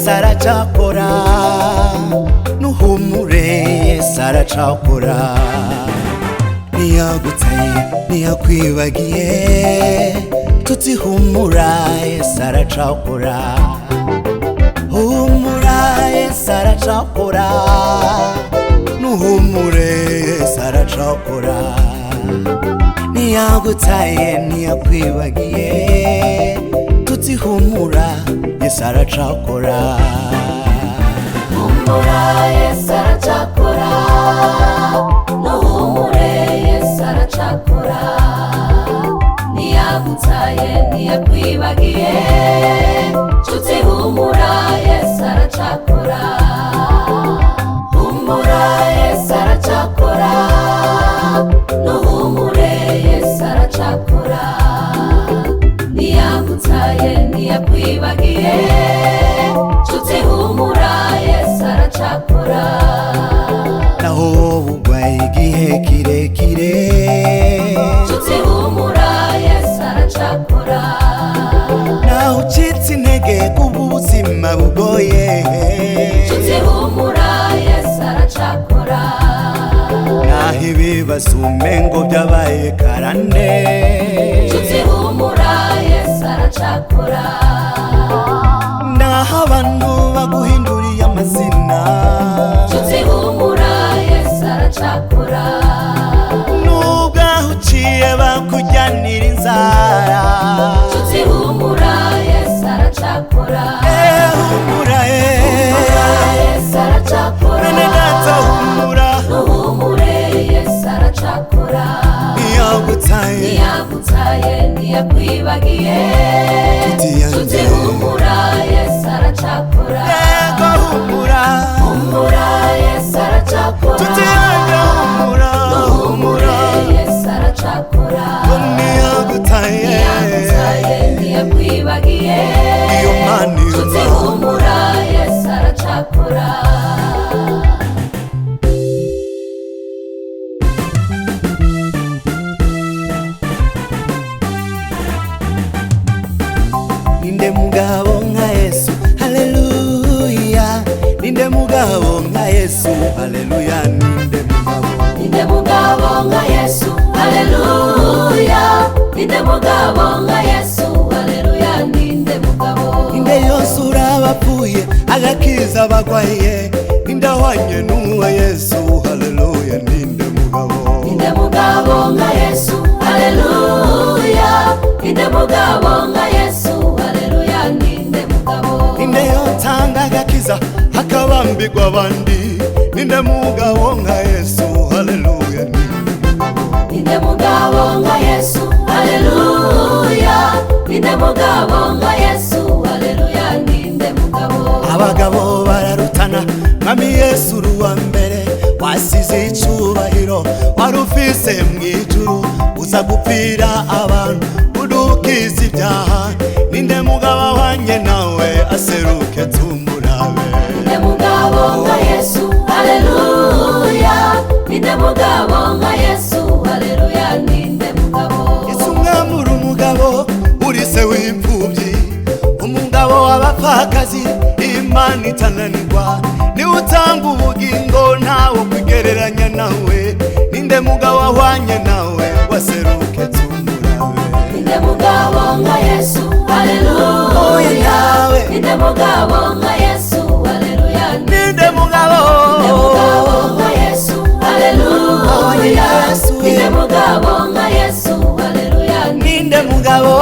saracakora nuhumure saracakora niyagutaye niyakwibagiye tutihumura saracakora humura saracakora nuhumure saracakora niyagutaye niyakwibagiye tutihumura saracakora humura saracakora nuhumure saracakora niyagutaye niyakwibagiye tutihumura saracakora humura saracakora nuhumure saracakora niyagutaye niyakwibagiye tutihumura saracakora naho bugwaye igihe kirekire tutihumura saracakora naho ucitse intege kubuzima bugoye tutihumura saracakora naho ibibazo umengo byabaye karande tutihumura saracakora naho abantu baguhinduriye amazina tutihumura saracakora nubwo aho uciye bakujyanira inzara tutihumura saracakora humura saracakora nene data humura nuhumure saracakora niyagutaye niyakwibagiye tutihumura saracakora yego humura saracakora nuhumure saracakora niyagutaye niyakwibagiye iyo mani tutihumura saracakora ninde mugabo nka Yesu haleluya ninde mugabo nka Yesu haleluya ninde mugabo nka Yesu haleluya ninde mugabo nka Yesu haleluya ninde mugabo ninde yosura abapfuye agakiza abagwaye ninde ahwanye n'uwa Yesu haleluya ninde mugabo nka Yesu haleluya ninde mugabo nka Yesu haleluya ninde mugabo ninde yotanga agakiza hakabambirwa abandi ninde mugabo nka Yesu haleluya ninde mugabo nka Yesu haleluya ninde mugabo nka Yesu haleluya ninde mugabo abagabo bararutana mwami Yesu ruwa mbere wasize icubahiro warufise mwijuru uza gupfira abantu udukiza ibyaha ninde mugabo ahwanye nawe aseruke tumurabe ninde mugabo nka Yesu haleluya ninde mugabo nka Yesu haleluya ninde mugabo Yesu mwamura umugabo uri se w'imfubyi umugabo w'abapfakazi Imana itananirwa niwe utanga ubugingo ntawe kwigereranya nawe ninde mugabo ahwanye nawe waseruke tumurabe ninde mugabo nka Yesu haleluya ninde mugabo nka Yesu haleluya ninde mugabo nka Yesu haleluya ninde mugabo nka Yesu haleluya ninde mugabo